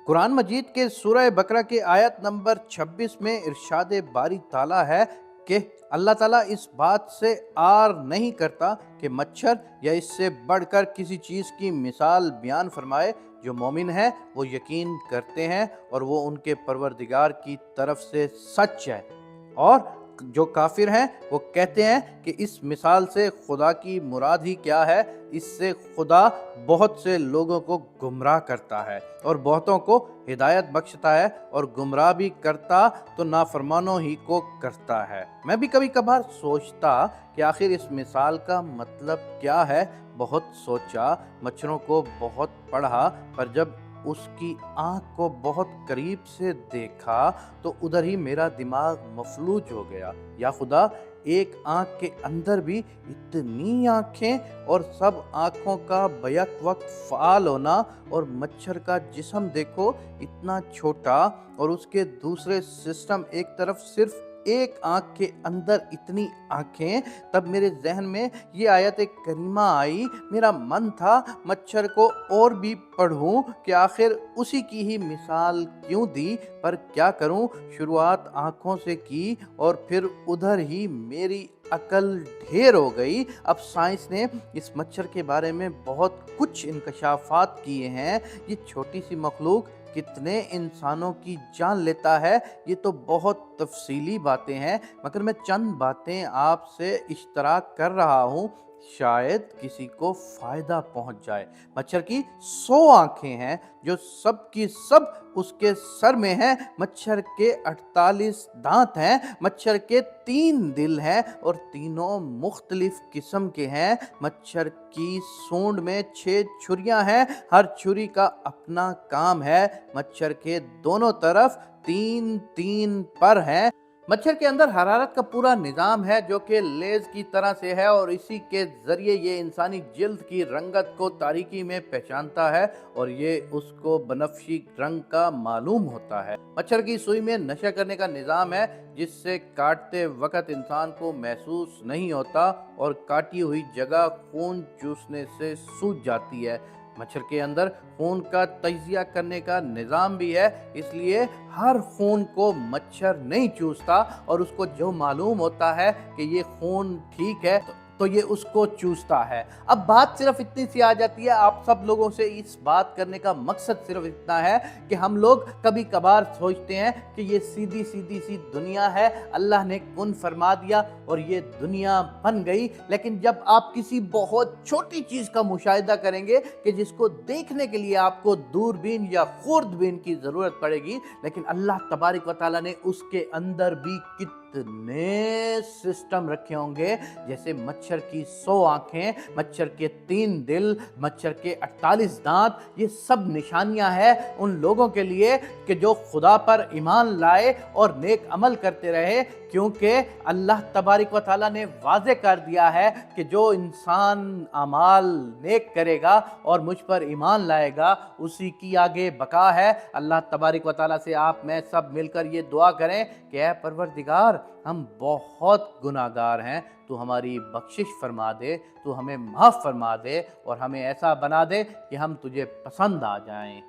कुरान मजीद के सूरह बकरा के आयत नंबर 26 में इरशाद बारी ताला है कि अल्लाह ताला इस बात से आर नहीं करता कि मच्छर या इससे बढ़कर किसी चीज़ की मिसाल बयान फरमाए। जो मोमिन है वो यकीन करते हैं और वो उनके परवरदिगार की तरफ से सच है, और जो काफिर हैं वो कहते हैं कि इस मिसाल से खुदा की मुराद ही क्या है। इससे खुदा बहुत से लोगों को गुमराह करता है और बहुतों को हिदायत बख्शता है, और गुमराह भी करता तो नाफरमानों ही को करता है। मैं भी कभी कभार सोचता कि आखिर इस मिसाल का मतलब क्या है। बहुत सोचा, मच्छरों को बहुत पढ़ा, पर जब उसकी आँख को बहुत करीब से देखा तो उधर ही मेरा दिमाग मफलूज हो गया। या खुदा, एक आँख के अंदर भी इतनी आँखें, और सब आँखों का बैक वक्त फ़ाल होना, और मच्छर का जिस्म देखो इतना छोटा, और उसके दूसरे सिस्टम एक तरफ सिर्फ एक आँख के अंदर इतनी आँखें। तब मेरे जहन में ये आयत करीमा आई। मेरा मन था मच्छर को और भी पढ़ूं कि आखिर उसी की ही मिसाल क्यों दी, पर क्या करूं, शुरुआत आँखों से की और फिर उधर ही मेरी अकल ढेर हो गई। अब साइंस ने इस मच्छर के बारे में बहुत कुछ इंकशाफात किए हैं। ये छोटी सी मखलूक कितने इंसानों की जान लेता है, ये तो बहुत तफसीली बातें हैं, मगर मैं चंद बातें आपसे इश्तराक कर रहा हूँ, शायद किसी को फ़ायदा पहुँच जाए। मच्छर की 100 आँखें हैं जो सब की सब उसके सर में हैं। मच्छर के 48 दांत हैं। मच्छर के 3 दिल हैं और तीनों मुख्तलिफ किस्म के हैं। मच्छर की सूंड में 6 छुरियां हैं, हर छुरी का अपना काम है। मच्छर के दोनों तरफ 3-3 पर हैं। मच्छर के अंदर हरारत का पूरा निज़ाम है जो कि लेज़ की तरह से है, और इसी के ज़रिए ये इंसानी जिल्द की रंगत को तारीकी में पहचानता है और ये उसको बनफशी रंग का मालूम होता है। मच्छर की सुई में नशा करने का निज़ाम है जिससे काटते वक्त इंसान को महसूस नहीं होता और काटी हुई जगह खून चूसने से सूज जाती है। मच्छर के अंदर खून का तजिया करने का निज़ाम भी है, इसलिए हर खून को मच्छर नहीं चूसता, और उसको जो मालूम होता है कि ये खून ठीक है तो ये उसको चूसता है। अब बात सिर्फ इतनी सी आ जाती है, आप सब लोगों से इस बात करने का मकसद सिर्फ इतना है कि हम लोग कभी कभार सोचते हैं कि ये सीधी सीधी सी दुनिया है, अल्लाह ने कुन फरमा दिया और ये दुनिया बन गई। लेकिन जब आप किसी बहुत छोटी चीज़ का मुशाहिदा करेंगे कि जिसको देखने के लिए आपको दूरबीन या खुर्दबीन की ज़रूरत पड़ेगी, लेकिन अल्लाह तबारक व तआला ने उसके अंदर भी कितने सिस्टम रखे होंगे, जैसे मच्छर की 100 आंखें, मच्छर के 3 दिल, मच्छर के 48 दांत। ये सब निशानियां हैं उन लोगों के लिए कि जो खुदा पर ईमान लाए और नेक अमल करते रहे, क्योंकि अल्लाह तबारक व तआला ने वाज़े कर दिया है कि जो इंसान अमाल नेक करेगा और मुझ पर ईमान लाएगा उसी की आगे बका है। अल्लाह तबारक व तआला से आप मैं सब मिलकर ये दुआ करें कि ऐ परवरदिगार, हम बहुत गुनाहगार हैं, तू हमारी बख्शिश फरमा दे, तू हमें माफ़ फरमा दे और हमें ऐसा बना दे कि हम तुझे पसंद आ जाएं।